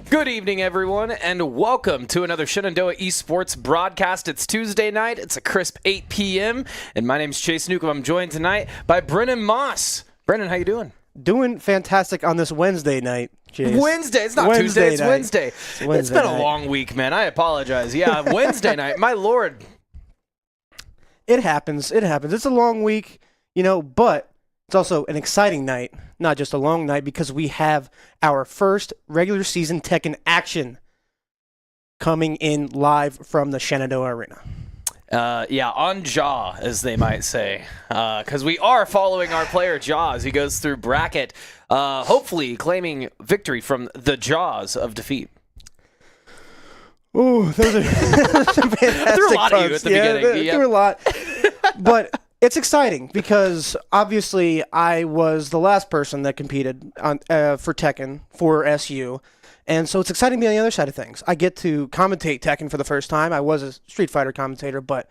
Good evening, everyone, and welcome to another Shenandoah Esports broadcast. It's Tuesday night. It's a crisp 8 p.m., and my name's Chase Newcomb. I'm joined tonight by Brennan Moss. Brennan, how you doing? Doing fantastic on this Wednesday night, Chase. Wednesday. It's not Tuesday. It's Wednesday. It's been a long week, man. I apologize. Yeah, Wednesday night. My Lord. It happens. It happens. It's a long week, but it's also an exciting night, not just a long night, because we have our first regular season Tekken action coming in live from the Shenandoah Arena. On Jaw, as they might say, because we are following our player Jaw as he goes through bracket, hopefully claiming victory from the jaws of defeat. Ooh, those are some fantastic I threw a lot at you at the beginning. Threw a lot, but it's exciting because obviously I was the last person that competed on for Tekken for SU. And so it's exciting to be on the other side of things. I get to commentate Tekken for the first time. I was a Street Fighter commentator, but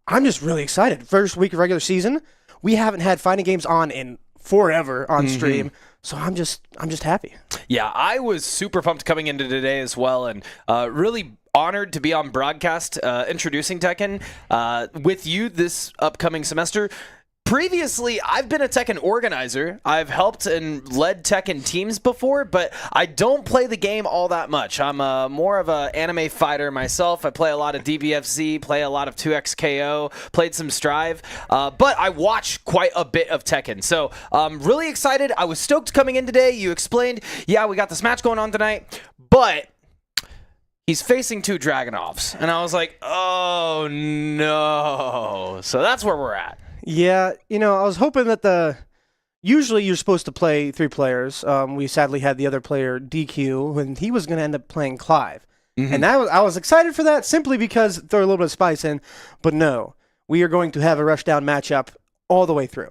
I'm just really excited. First week of regular season, we haven't had fighting games on in forever on stream, so I'm just happy. Yeah, I was super pumped coming into today as well, and really honored to be on broadcast introducing Tekken with you this upcoming semester. Previously, I've been a Tekken organizer. I've helped and led Tekken teams before, but I don't play the game all that much. I'm more of an anime fighter myself. I play a lot of DBFZ, play a lot of 2XKO, played some Strive, but I watch quite a bit of Tekken. So I'm really excited. I was stoked coming in today. You explained, yeah, we got this match going on tonight, but he's facing two Dragunovs. And I was like, oh, no. So that's where we're at. Yeah, I was hoping that usually you're supposed to play three players. We sadly had the other player DQ, and he was going to end up playing Clive. And I was excited for that simply because throw a little bit of spice in. But no, we are going to have a rushdown matchup all the way through.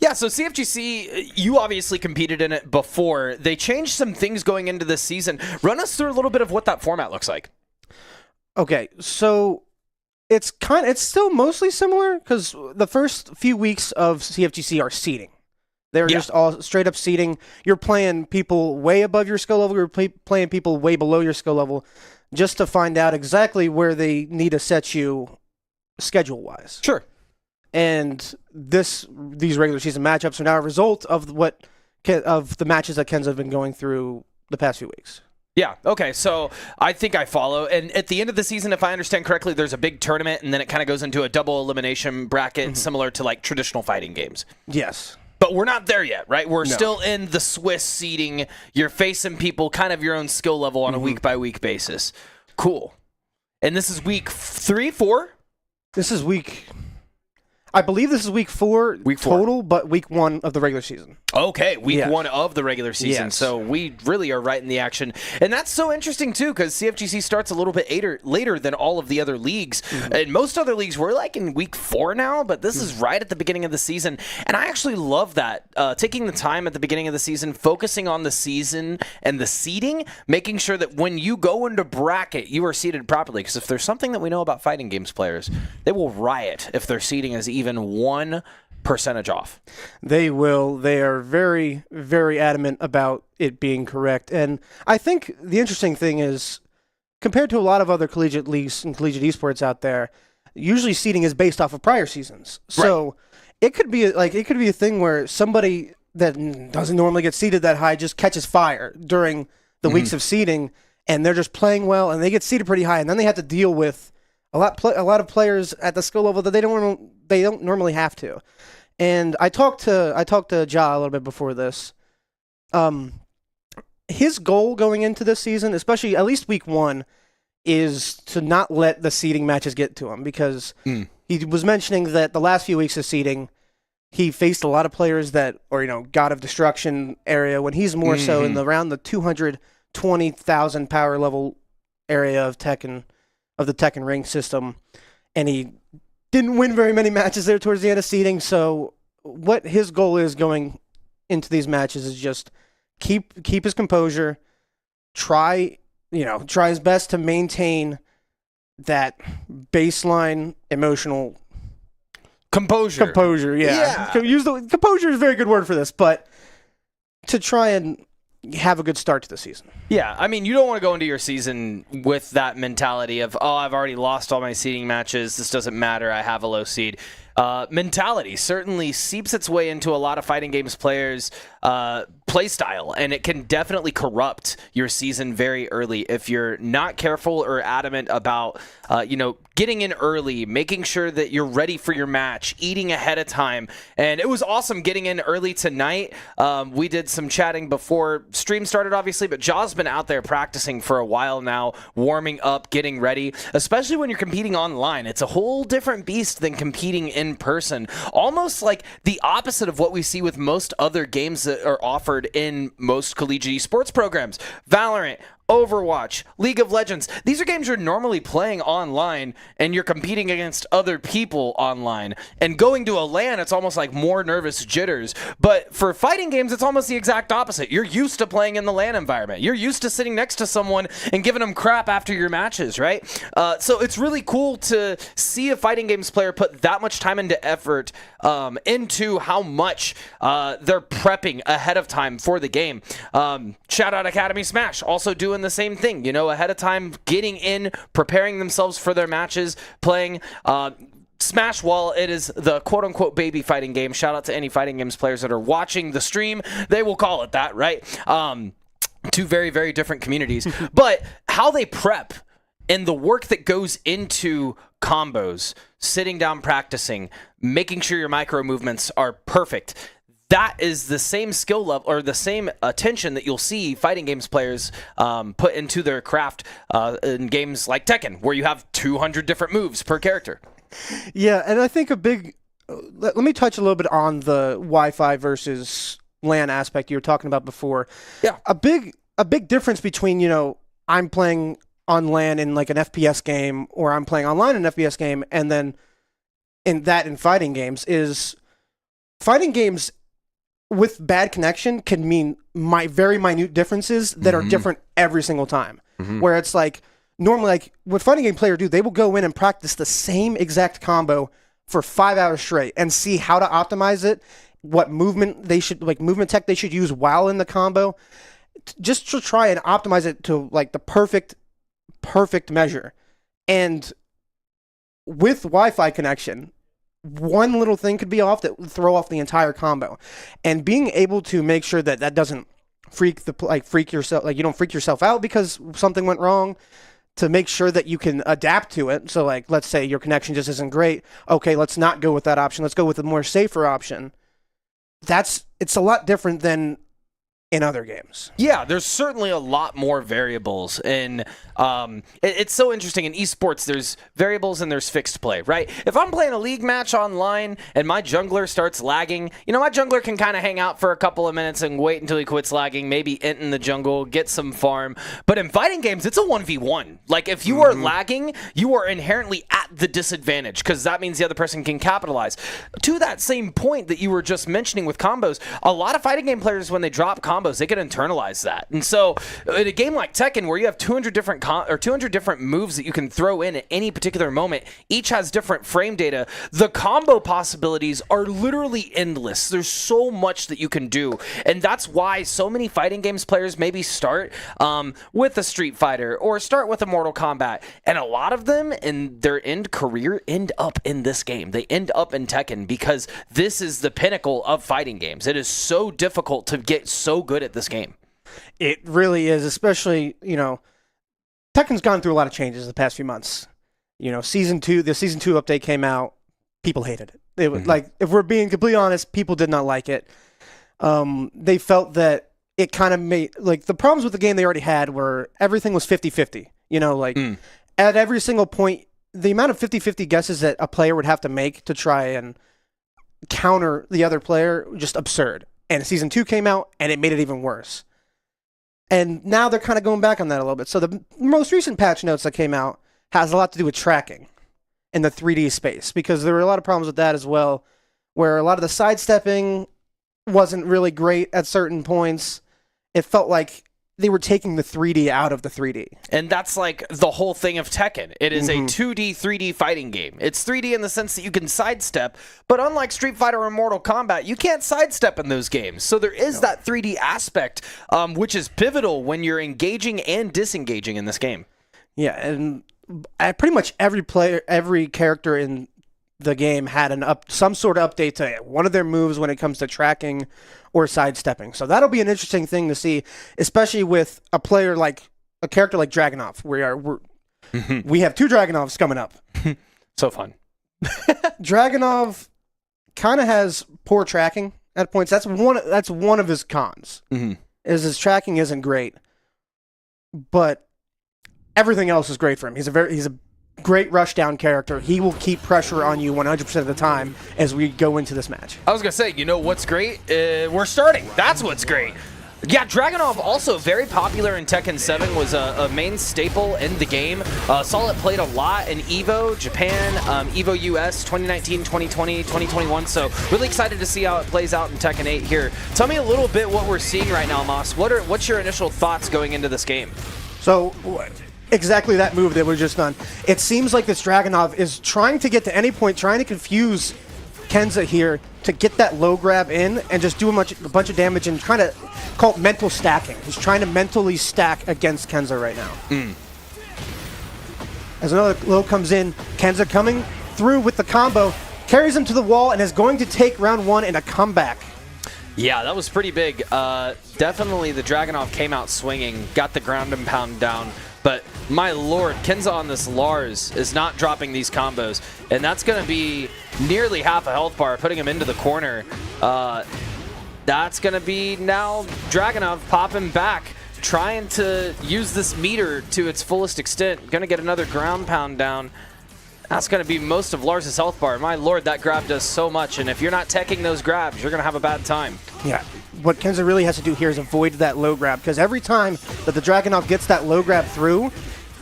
Yeah, so CFGC, you obviously competed in it before. They changed some things going into this season. Run us through a little bit of what that format looks like. Okay, so it's still mostly similar because the first few weeks of CFGC are seeding. They're just all straight up seeding. You're playing people way above your skill level. You're playing people way below your skill level just to find out exactly where they need to set you schedule-wise. Sure. And these regular season matchups are now a result of the matches that Ken's have been going through the past few weeks. Yeah, okay, so I think I follow. And at the end of the season, if I understand correctly, there's a big tournament, and then it kind of goes into a double elimination bracket similar to like traditional fighting games. Yes. But we're not there yet, right? We're still in the Swiss seeding. You're facing people kind of your own skill level on a week-by-week basis. Cool. And this is week 3, 4? I believe this is week 4 week 4 total, but week 1 of the regular season. Okay, week 1 of the regular season. Yes. So we really are right in the action. And that's so interesting, too, because CFGC starts a little bit later than all of the other leagues. And most other leagues, we're like in week 4 now, but this is right at the beginning of the season. And I actually love that. Taking the time at the beginning of the season, focusing on the season and the seeding, making sure that when you go into bracket, you are seeded properly. Because if there's something that we know about fighting games players, they will riot if their seeding is even 1% off. They will. They are very, very adamant about it being correct. And I think the interesting thing is, compared to a lot of other collegiate leagues and collegiate esports out there, usually seeding is based off of prior seasons. So it could be a thing where somebody that doesn't normally get seeded that high just catches fire during the weeks of seeding, and they're just playing well, and they get seeded pretty high, and then they have to deal with a lot of players at the skill level that they don't normally have to. And I talked to Ja a little bit before this. His goal going into this season, especially at least week 1, is to not let the seeding matches get to him, because he was mentioning that the last few weeks of seeding, he faced a lot of players that are, God of Destruction area, when he's more so in around the 220,000 power level area of Tekken, of the Tekken ring system, and he didn't win very many matches there towards the end of seeding. So what his goal is going into these matches is just keep his composure, try his best to maintain that baseline emotional composure. Composure, yeah. Composure is a very good word for this, but to try and have a good start to the season. Yeah, I mean, you don't want to go into your season with that mentality of, oh, I've already lost all my seeding matches. This doesn't matter. I have a low seed. Mentality certainly seeps its way into a lot of fighting games players' play style, and it can definitely corrupt your season very early if you're not careful or adamant about, getting in early, making sure that you're ready for your match, eating ahead of time. And it was awesome getting in early tonight. We did some chatting before stream started, obviously, but Jaw's been out there practicing for a while now, warming up, getting ready, especially when you're competing online. It's a whole different beast than competing in person. Almost like the opposite of what we see with most other games that are offered in most collegiate esports programs. Valorant, Overwatch, League of Legends. These are games you're normally playing online, and you're competing against other people online. And going to a LAN, it's almost like more nervous jitters. But for fighting games, it's almost the exact opposite. You're used to playing in the LAN environment. You're used to sitting next to someone and giving them crap after your matches, right? So it's really cool to see a fighting games player put that much time into effort into how much they're prepping ahead of time for the game. Shout out Academy Smash, also doing the same thing, ahead of time, getting in, preparing themselves for their matches, playing Smash, while it is the quote-unquote baby fighting game. Shout out to any fighting games players that are watching the stream. They will call it that, right? Two very, very different communities. But how they prep and the work that goes into combos, sitting down practicing, making sure your micro movements are perfect, that is the same skill level or the same attention that you'll see fighting games players put into their craft in games like Tekken, where you have 200 different moves per character. Yeah, and I think let me touch a little bit on the Wi-Fi versus LAN aspect you were talking about before. Yeah. A big difference between, I'm playing on LAN in like an FPS game, or I'm playing online in an FPS game, and then in fighting games is fighting games with bad connection can mean very minute differences that are different every single time. Where it's like, normally, like what fighting game player do, they will go in and practice the same exact combo for 5 hours straight and see how to optimize it, what movement tech they should use while in the combo, just to try and optimize it to like the perfect measure. And with Wi-Fi connection, one little thing could be off that would throw off the entire combo. And being able to make sure that doesn't freak yourself, like you don't freak yourself out because something went wrong, to make sure that you can adapt to it. So like, let's say your connection just isn't great. Okay, let's not go with that option. Let's go with a more safer option. It's a lot different than in other games. Yeah, there's certainly a lot more variables, and it's so interesting. In esports, there's variables and there's fixed play, right? If I'm playing a league match online and my jungler starts lagging, my jungler can kind of hang out for a couple of minutes and wait until he quits lagging, maybe int in the jungle, get some farm. But in fighting games, it's a 1v1. Like, if you are lagging, you are inherently at the disadvantage, because that means the other person can capitalize. To that same point that you were just mentioning with combos, a lot of fighting game players, when they drop combos, they can internalize that. And so in a game like Tekken, where you have 200 different moves that you can throw in at any particular moment, each has different frame data, the combo possibilities are literally endless. There's so much that you can do. And that's why so many fighting games players maybe start with a Street Fighter or start with a Mortal Kombat. And a lot of them in their end career end up in this game. They end up in Tekken because this is the pinnacle of fighting games. It is so difficult to get so good at this game. It really is, especially, Tekken's gone through a lot of changes the past few months. The season 2 update came out, people hated it. It was like, if we're being completely honest, people did not like it. They felt that it kind of made, like, the problems with the game they already had were everything was 50-50. At every single point, the amount of 50-50 guesses that a player would have to make to try and counter the other player, just absurd. And season 2 came out, and it made it even worse. And now they're kind of going back on that a little bit. So the most recent patch notes that came out has a lot to do with tracking in the 3D space, because there were a lot of problems with that as well, where a lot of the sidestepping wasn't really great at certain points. It felt like they were taking the 3D out of the 3D. And that's like the whole thing of Tekken. It is a 2D, 3D fighting game. It's 3D in the sense that you can sidestep, but unlike Street Fighter or Mortal Kombat, you can't sidestep in those games. So there is that 3D aspect, which is pivotal when you're engaging and disengaging in this game. Yeah, and pretty much every character in the game had some sort of update to one of their moves when it comes to tracking or sidestepping. So that'll be an interesting thing to see, especially with a character like Dragunov. We have 2 Dragunovs coming up. So fun. Dragunov kind of has poor tracking at points. That's one of his cons. Is his tracking isn't great, but everything else is great for him. He's a great rushdown character. He will keep pressure on you 100% of the time as we go into this match. I was going to say, you know what's great? We're starting. That's what's great. Yeah, Dragunov also very popular in Tekken 7, was a main staple in the game. Saw it played a lot in EVO, Japan, EVO US 2019, 2020, 2021. So really excited to see how it plays out in Tekken 8 here. Tell me a little bit what we're seeing right now, Moss. What's your initial thoughts going into this game? So exactly that move that was just done. It seems like this Dragunov is trying to get to any point, trying to confuse Kenza here to get that low grab in and just do a bunch of damage and trying to call it mental stacking. He's trying to mentally stack against Kenza right now. As another low comes in, Kenza coming through with the combo, carries him to the wall and is going to take round 1 in a comeback. Yeah, that was pretty big. Definitely the Dragunov came out swinging, got the ground and pound down. But my lord, Kenza on this Lars is not dropping these combos. And that's going to be nearly half a health bar, putting him into the corner. That's going to be now Dragunov popping back, trying to use this meter to its fullest extent. Going to get another ground pound down. That's going to be most of Lars' health bar. My lord, that grab does so much. And if you're not teching those grabs, you're going to have a bad time. Yeah. What Kenza really has to do here is avoid that low grab, because every time that the Dragunov gets that low grab through,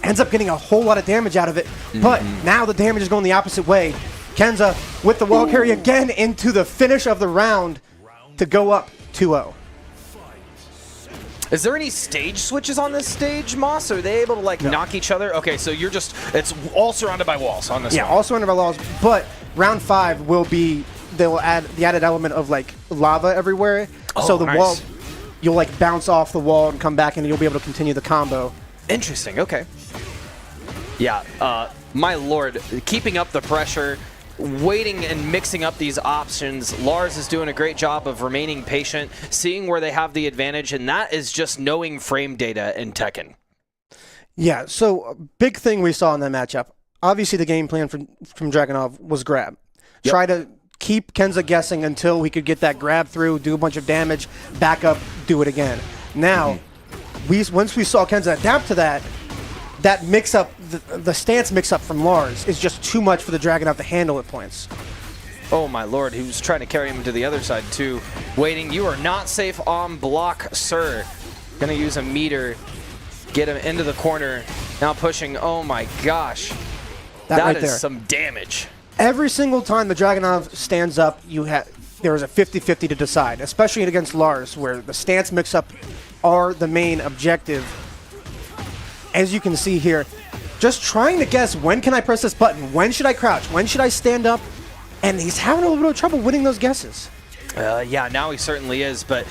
ends up getting a whole lot of damage out of it. But now the damage is going the opposite way. Kenza with the wall carry again into the finish of the round to go up 2-0. Is there any stage switches on this stage, Moss? Are they able to knock each other? Okay, so it's all surrounded by walls on this one. Yeah, all surrounded by walls, but round 5 will be, they'll add the added element of lava everywhere. So the wall, you'll bounce off the wall and come back and you'll be able to continue the combo. Interesting, okay. Yeah, my lord, keeping up the pressure, waiting and mixing up these options. Lars is doing a great job of remaining patient, seeing where they have the advantage, and that is just knowing frame data in Tekken. Yeah, so a big thing we saw in that matchup, obviously the game plan from Dragunov was grab. Yep. Try to keep Kenza guessing until we could get that grab through, do a bunch of damage, back up, do it again. Now, once we saw Kenza adapt to that mix-up, the stance mix-up from Lars is just too much for the Dragunov to handle at points. Oh my lord, he was trying to carry him to the other side too. Waiting, you are not safe on block, sir. Gonna use a meter, get him into the corner. Now pushing, oh my gosh. That right is there. Some damage. Every single time the Dragunov stands up, there is a 50-50 to decide, especially against Lars, where the stance mix-up are the main objective. As you can see here, just trying to guess, when can I press this button? When should I crouch? When should I stand up? And he's having a little bit of trouble winning those guesses. Yeah, now he certainly is, but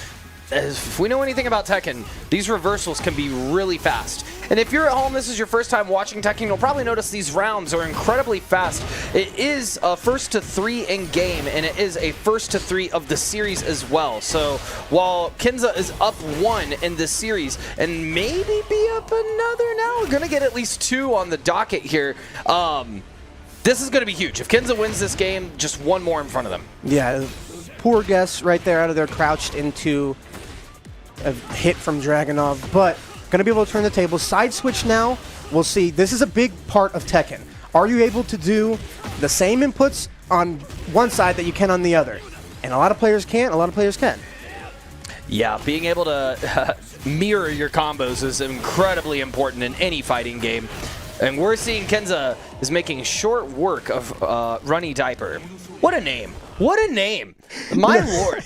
if we know anything about Tekken, these reversals can be really fast. And if you're at home, this is your first time watching Tekken, you'll probably notice these rounds are incredibly fast. It is a first to 3 in game, and it is a first to 3 of the series as well. So while Kenza is up 1 in this series, and maybe be up another now, we're gonna get at least 2 on the docket here. This is gonna be huge. If Kenza wins this game, just 1 more in front of them. Yeah, poor guess right there out of there, crouched into a hit from Dragunov, but going to be able to turn the table. Side switch now. We'll see. This is a big part of Tekken. Are you able to do the same inputs on one side that you can on the other? And a lot of players can't, a lot of players can. Yeah, being able to mirror your combos is incredibly important in any fighting game. And we're seeing Kenza is making short work of Runny Diaper. What a name. What a name. My lord.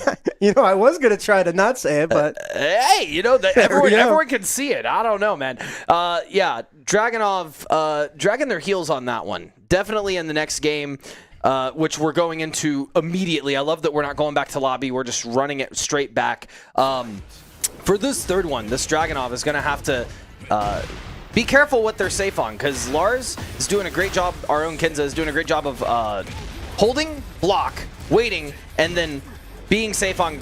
I was going to try to not say it, but... hey, everyone can see it. I don't know, man. Yeah, Dragunov dragging their heels on that one. Definitely in the next game, which we're going into immediately. I love that we're not going back to lobby. We're just running it straight back. For this third one, this Dragunov is going to have to... be careful what they're safe on, because Lars is doing a great job. Our own Kenza is doing a great job of holding, block, waiting, and then being safe on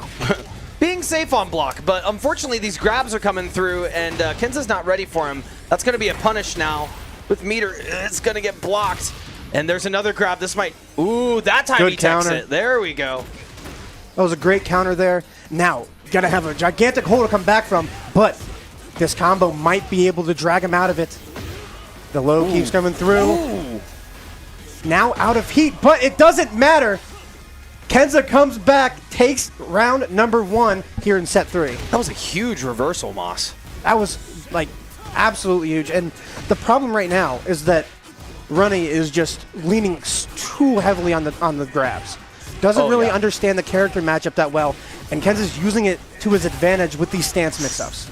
block. But unfortunately, these grabs are coming through, and Kenza's not ready for him. That's going to be a punish now. With Meter, it's going to get blocked. And there's another grab. This might... Ooh, that time Good he takes counter. it. There we go. That was a great counter there. Now, got to have a gigantic hole to come back from, but this combo might be able to drag him out of it. The low keeps coming through. Ooh. Now out of heat, but it doesn't matter. Kenza comes back, takes round number 1 here in set 3. That was a huge reversal, Moss. That was, like, absolutely huge. And the problem right now is that Runny is just leaning too heavily on the grabs. Doesn't really understand the character matchup that well, and Kenza's using it to his advantage with these stance mix-ups.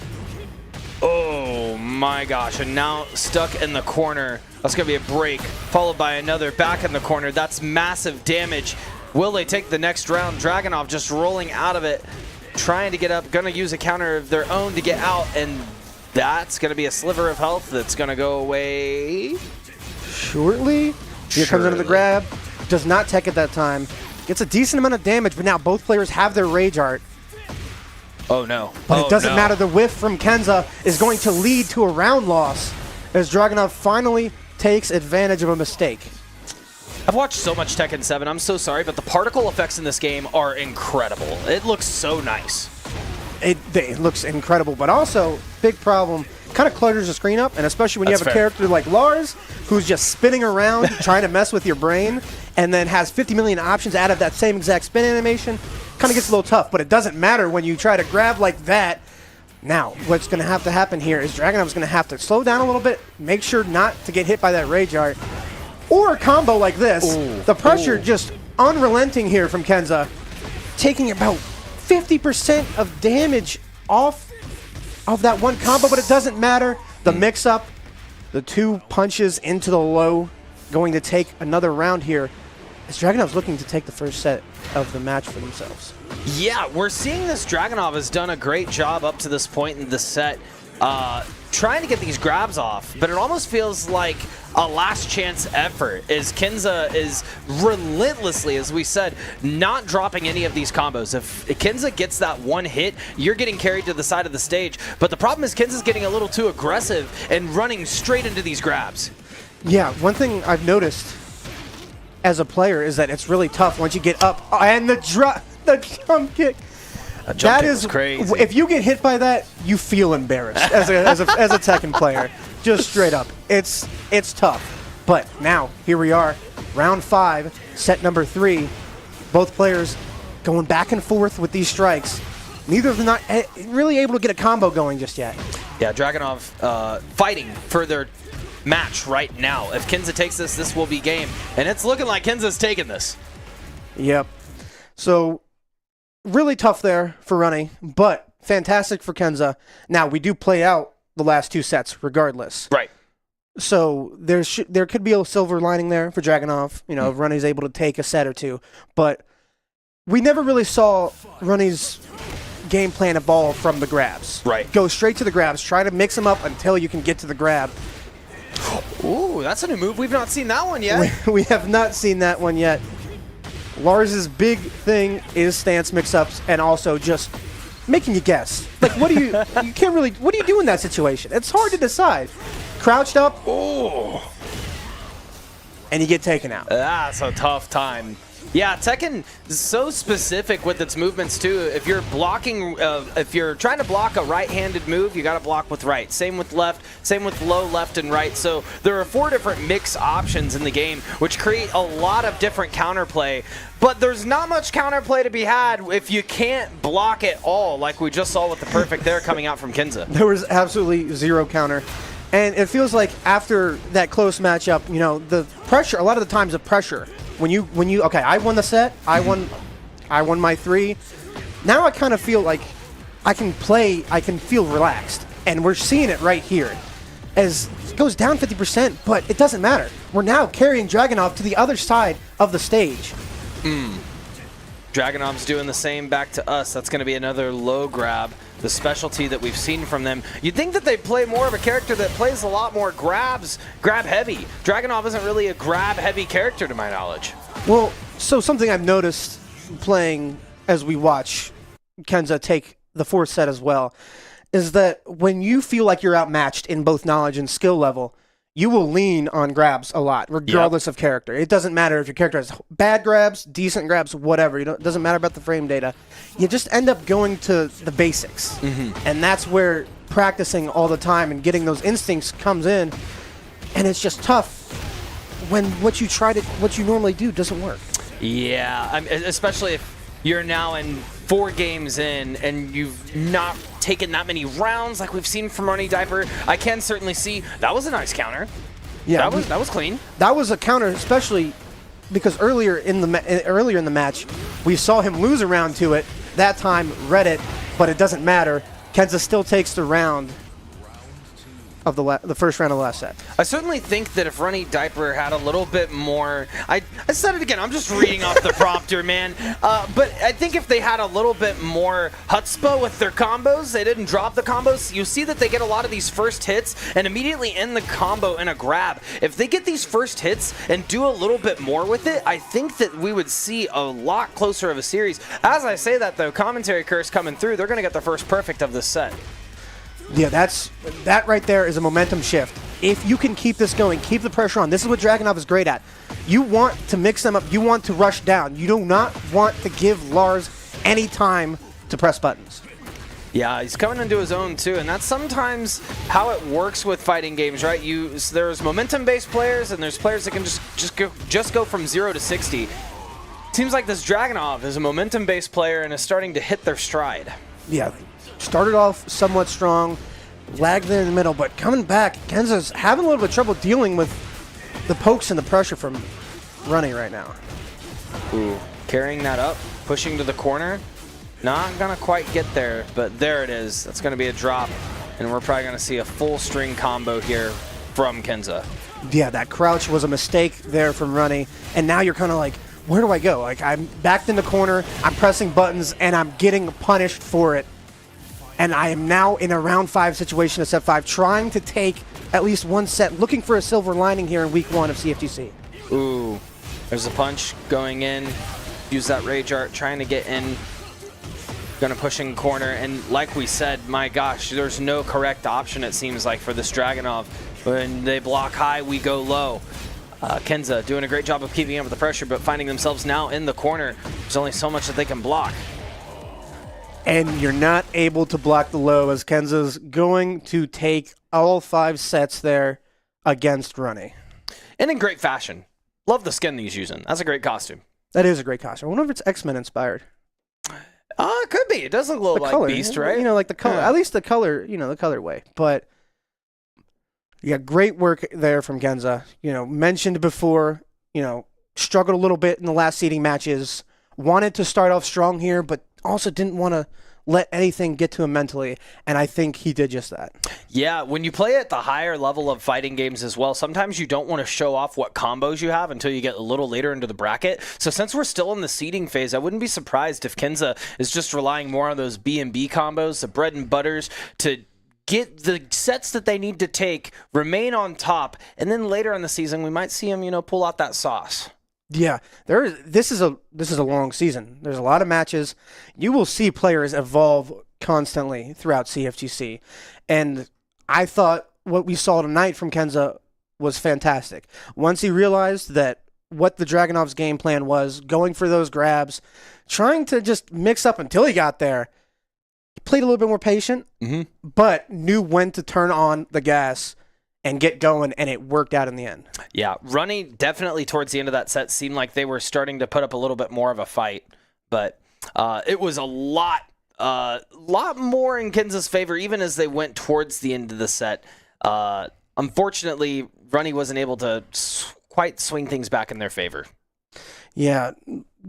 Oh my gosh, and now stuck in the corner. That's going to be a break, followed by another back in the corner. That's massive damage. Will they take the next round? Dragunov just rolling out of it, trying to get up, going to use a counter of their own to get out, and that's going to be a sliver of health that's going to go away. Shortly. Here comes another grab. Does not tech at that time. Gets a decent amount of damage, but now both players have their Rage Art. Oh no. But it doesn't matter. The whiff from Kenza is going to lead to a round loss as Dragunov finally takes advantage of a mistake. I've watched so much Tekken 7. I'm so sorry, but the particle effects in this game are incredible. It looks so nice. It looks incredible, but also, big problem, kind of clutters the screen up, and especially when you have a character like Lars, who's just spinning around trying to mess with your brain, and then has 50 million options out of that same exact spin animation. Kind of gets a little tough, but it doesn't matter when you try to grab like that. Now, what's going to have to happen here is Dragunov's going to have to slow down a little bit, make sure not to get hit by that Rage Art, or a combo like this. Ooh. The pressure just unrelenting here from Kenza, taking about 50% of damage off of that one combo, but it doesn't matter. The mix-up, the 2 punches into the low, going to take another round here. As Dragunov's looking to take the first set of the match for themselves. Yeah, we're seeing this Dragunov has done a great job up to this point in the set, trying to get these grabs off, but it almost feels like a last chance effort as Kenza is relentlessly, as we said, not dropping any of these combos. If Kenza gets that one hit, you're getting carried to the side of the stage, but the problem is Kenza's getting a little too aggressive and running straight into these grabs. Yeah, one thing I've noticed as a player is that it's really tough once you get up and the jump kick. That is crazy. If you get hit by that, you feel embarrassed as a Tekken player. Just straight up, it's tough. But now here we are, round 5, set number 3. Both players going back and forth with these strikes. Neither of them not really able to get a combo going just yet. Yeah, Dragunov fighting for their match right now. If Kenza takes this, this will be game. And it's looking like Kenza's taking this. Yep. So, really tough there for Runny, but fantastic for Kenza. Now, we do play out the last 2 sets regardless. Right. So, there could be a silver lining there for Dragunov. You know, if Runny's able to take a set or 2. But we never really saw Runny's game plan evolve from the grabs. Right. Go straight to the grabs. Try to mix them up until you can get to the grab. Ooh, that's a new move. We've not seen that one yet. We have not seen that one yet. Lars's big thing is stance mix-ups and also just making you guess. Like, what do you can't really, what do you do in that situation? It's hard to decide. Crouched up, Oh, and you get taken out. that's a tough time. Yeah, Tekken is so specific with its movements too. If you're blocking, if you're trying to block a right-handed move, you got to block with right. Same with left, same with low left and right. So there are 4 different mix options in the game, which create a lot of different counterplay. But there's not much counterplay to be had if you can't block at all, like we just saw with the perfect there coming out from Kenza. There was absolutely zero counter. And it feels like after that close matchup, the pressure, a lot of the times the pressure, when you okay, I won the set, I won my 3. Now I kind of feel like I can feel relaxed. And we're seeing it right here. As it goes down 50%, but it doesn't matter. We're now carrying Dragunov to the other side of the stage. Dragunov's doing the same back to us. That's going to be another low grab, the specialty that we've seen from them. You'd think that they play more of a character that plays a lot more grab heavy. Dragunov isn't really a grab heavy character to my knowledge. Well, so something I've noticed playing as we watch Kenza take the 4th set as well is that when you feel like you're outmatched in both knowledge and skill level, you will lean on grabs a lot, regardless of character. It doesn't matter if your character has bad grabs, decent grabs, whatever. It doesn't matter about the frame data. You just end up going to the basics. And that's where practicing all the time and getting those instincts comes in. And it's just tough when what you normally do doesn't work. Yeah, especially if you're now in 4 games in and you've not taken that many rounds like we've seen from Runny Diaper. I can certainly see that was a nice counter. Yeah, that was clean. That was a counter, especially because earlier in the match we saw him lose a round to it. That time read it, but it doesn't matter. Kenza still takes the round of the first round of the last set. I certainly think that if Runny Diaper had a little bit more, I said it again, I'm just reading off the prompter, man. But I think if they had a little bit more chutzpah with their combos, they didn't drop the combos, you see that they get a lot of these first hits and immediately end the combo in a grab. If they get these first hits and do a little bit more with it, I think that we would see a lot closer of a series. As I say that though, commentary curse coming through, they're going to get the first perfect of this set. Yeah, that right there is a momentum shift. If you can keep this going, keep the pressure on. This is what Dragunov is great at. You want to mix them up. You want to rush down. You do not want to give Lars any time to press buttons. Yeah, he's coming into his own too, and that's sometimes how it works with fighting games, right? There's momentum-based players, and there's players that can just go from 0 to 60. Seems like this Dragunov is a momentum-based player and is starting to hit their stride. Yeah. Started off somewhat strong, lagged there in the middle, but coming back, Kenza's having a little bit of trouble dealing with the pokes and the pressure from Runny right now. Ooh, carrying that up, pushing to the corner. Not gonna quite get there, but there it is. That's gonna be a drop, and we're probably gonna see a full string combo here from Kenza. Yeah, that crouch was a mistake there from Runny, and now you're kind of like, where do I go? Like, I'm backed in the corner, I'm pressing buttons, and I'm getting punished for it. And I am now in a round 5 situation of set 5, trying to take at least one set, looking for a silver lining here in week 1 of CFGC. Ooh, there's a punch going in. Use that rage art, trying to get in. Gonna push in corner, and like we said, my gosh, there's no correct option, it seems like, for this Dragunov. When they block high, we go low. Kenza doing a great job of keeping up with the pressure, but finding themselves now in the corner. There's only so much that they can block. And you're not able to block the low as Kenza's going to take all 5 sets there against Runny. And in great fashion. Love the skin he's using. That's a great costume. That is a great costume. I wonder if it's X-Men inspired. It could be. It does look a little like color, Beast, right? Like the color. Yeah. At least the color, the colorway. But yeah, great work there from Kenza. Mentioned before, struggled a little bit in the last seeding matches. Wanted to start off strong here, but also didn't want to let anything get to him mentally, and I think he did just that. Yeah, when you play at the higher level of fighting games as well, sometimes you don't want to show off what combos you have until you get a little later into the bracket. So since we're still in the seeding phase, I wouldn't be surprised if Kenza is just relying more on those B&B combos, the bread and butters, to get the sets that they need to take, remain on top, and then later in the season, we might see him, pull out that sauce. Yeah, this is a long season. There's a lot of matches. You will see players evolve constantly throughout CFGC. And I thought what we saw tonight from Kenza was fantastic. Once he realized that what the Dragunov's game plan was, going for those grabs, trying to just mix up until he got there, he played a little bit more patient, but knew when to turn on the gas and get going, and it worked out in the end. Yeah, Runny definitely towards the end of that set seemed like they were starting to put up a little bit more of a fight, but it was a lot more in Kenza's favor even as they went towards the end of the set. Unfortunately, Runny wasn't able to quite swing things back in their favor. Yeah,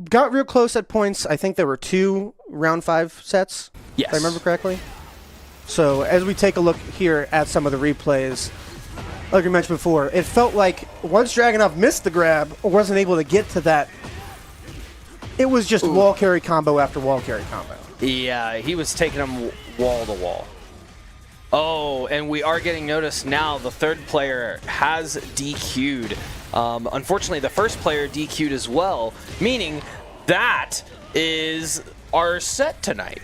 got real close at points. I think there were 2 round 5 sets, yes, if I remember correctly. So as we take a look here at some of the replays, like we mentioned before, it felt like once Dragunov missed the grab or wasn't able to get to that, it was just wall carry combo after wall carry combo. Yeah, he was taking them wall to wall. Oh, and we are getting noticed now. The third player has DQ'd. Unfortunately, the first player DQ'd as well, meaning that is our set tonight.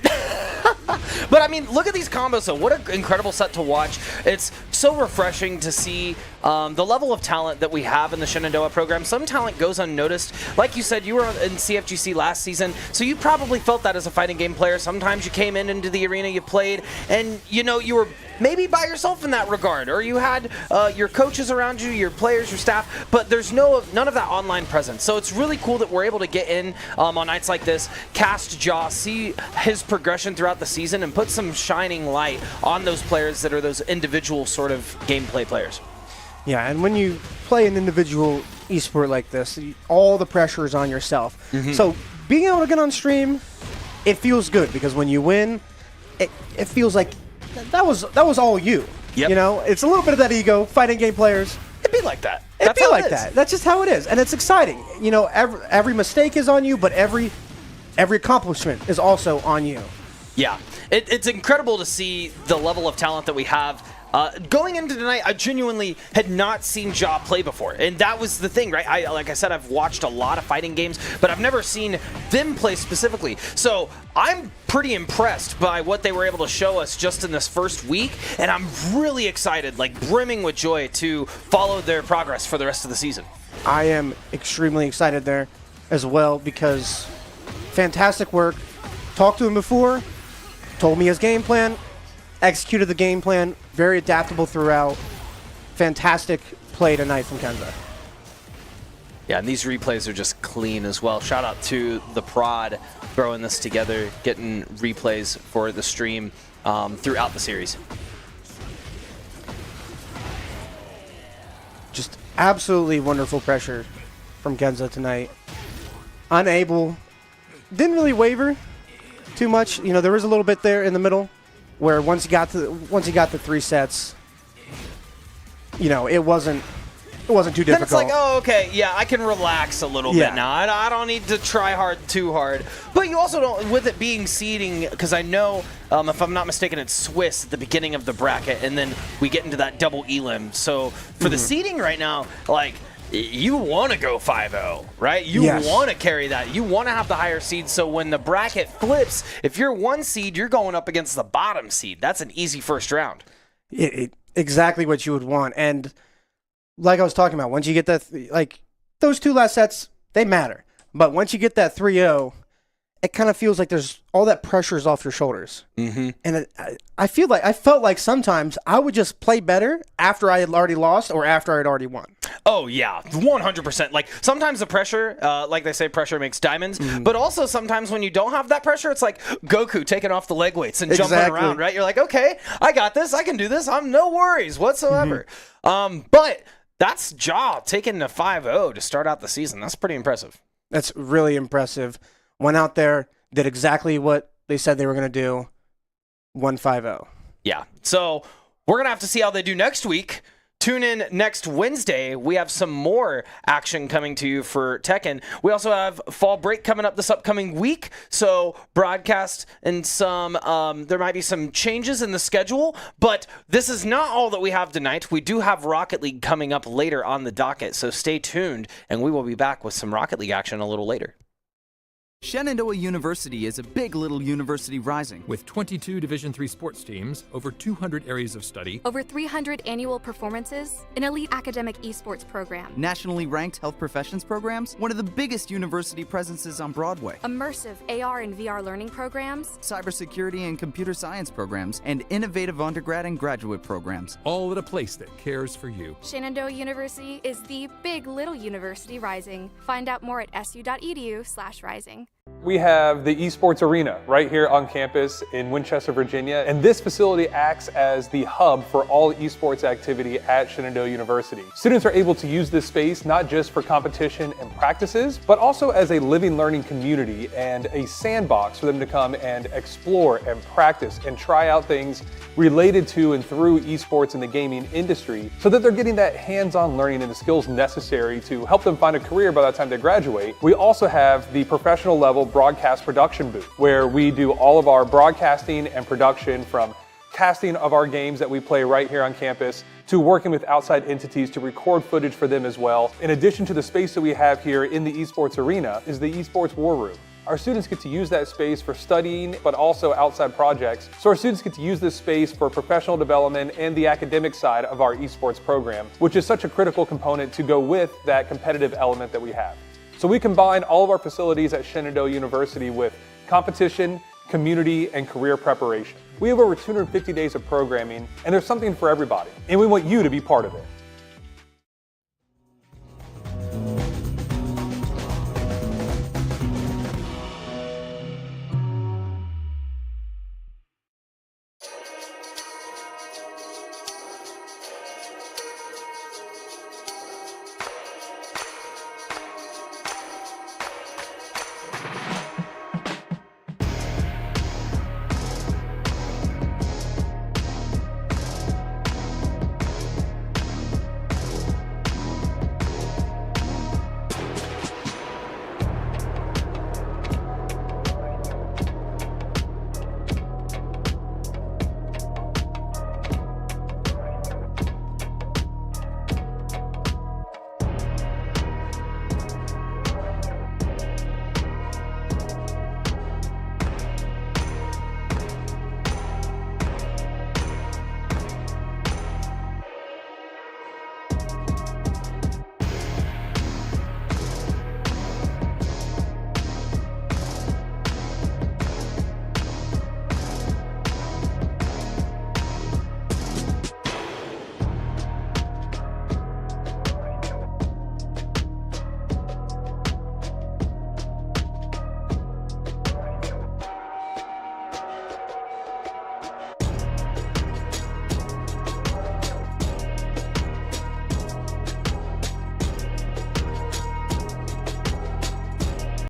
But I mean, look at these combos though. What an incredible set to watch. It's so refreshing to see the level of talent that we have in the Shenandoah program. Some talent goes unnoticed. Like you said, you were in CFGC last season, so you probably felt that as a fighting game player. Sometimes you came into the arena, you played, and you know, you were maybe by yourself in that regard, or you had your coaches around you, your players, your staff, but there's none of that online presence. So it's really cool that we're able to get in on nights like this, cast Jaw, see his progression throughout the season, and put some shining light on those players that are those individual sort of gameplay players. Yeah, and when you play an individual esport like this, all the pressure is on yourself. Mm-hmm. So being able to get on stream, it feels good because when you win, it feels like that was all you. Yep. You know, it's a little bit of that ego. Fighting game players, it'd be like that. It'd be like that. That's just how it is, and it's exciting. You know, every mistake is on you, but every accomplishment is also on you. Yeah, it's incredible to see the level of talent that we have. Going into tonight, I genuinely had not seen Ja play before, and that was the thing, right? Like I said, I've watched a lot of fighting games, but I've never seen them play specifically. So I'm pretty impressed by what they were able to show us just in this first week, and I'm really excited, like brimming with joy to follow their progress for the rest of the season. I am extremely excited there as well because fantastic work. Talked to him before, told me his game plan, executed the game plan, very adaptable throughout. Fantastic play tonight from Kenza. Yeah, and these replays are just clean as well. Shout out to the prod throwing this together, getting replays for the stream throughout the series. Just absolutely wonderful pressure from Kenza tonight. Unable, didn't really waver too much. You know, there was a little bit there in the middle where once he got the 3 sets, you know, it wasn't too difficult. Then it's like, oh, okay, yeah, I can relax a little bit now. I don't need to try too hard. But you also don't, with it being seeding, because I know, if I'm not mistaken, it's Swiss at the beginning of the bracket, and then we get into that double elim. So for the seeding right now, like, you want to go 5-0, right? You want to carry that. You want to have the higher seed, so when the bracket flips, if you're 1 seed, you're going up against the bottom seed. That's an easy first round. Exactly what you would want. And like I was talking about, once you get that, like, those 2 last sets, they matter. But once you get that 3-0, it kind of feels like there's all that pressure is off your shoulders. Mm-hmm. And I felt like sometimes I would just play better after I had already lost or after I had already won. Oh, yeah, 100%. Like, sometimes the pressure, like they say, pressure makes diamonds. Mm-hmm. But also sometimes when you don't have that pressure, it's like Goku taking off the leg weights and jumping around, right? You're like, okay, I got this. I can do this. I'm no worries whatsoever. Mm-hmm. But that's Ja taking the 5-0 to start out the season. That's pretty impressive. That's really impressive. Went out there, did exactly what they said they were going to do, won 5-0. Yeah, so we're going to have to see how they do next week. Tune in next Wednesday. We have some more action coming to you for Tekken. We also have fall break coming up this upcoming week, so broadcast and some, there might be some changes in the schedule, but this is not all that we have tonight. We do have Rocket League coming up later on the docket, so stay tuned, and we will be back with some Rocket League action a little later. Shenandoah University is a big little university rising. With 22 Division III sports teams, over 200 areas of study, over 300 annual performances, an elite academic esports program, nationally ranked health professions programs, one of the biggest university presences on Broadway, immersive AR and VR learning programs, cybersecurity and computer science programs, and innovative undergrad and graduate programs. all at a place that cares for you. Shenandoah University is the big little university rising. Find out more at su.edu/rising. We have the Esports Arena right here on campus in Winchester, Virginia, and this facility acts as the hub for all esports activity at Shenandoah University. Students are able to use this space not just for competition and practices, but also as a living learning community and a sandbox for them to come and explore and practice and try out things related to and through esports in the gaming industry, so that they're getting that hands-on learning and the skills necessary to help them find a career by the time they graduate. We also have the professional level broadcast production booth, where we do all of our broadcasting and production, from casting of our games that we play right here on campus to working with outside entities to record footage for them as well. In addition to the space that we have here in the Esports Arena is the Esports War Room. Our students get to use that space for studying, but also outside projects. So our students get to use this space for professional development and the academic side of our esports program, which is such a critical component to go with that competitive element that we have. So we combine all of our facilities at Shenandoah University with competition, community, and career preparation. We have over 250 days of programming, and there's something for everybody, and we want you to be part of it.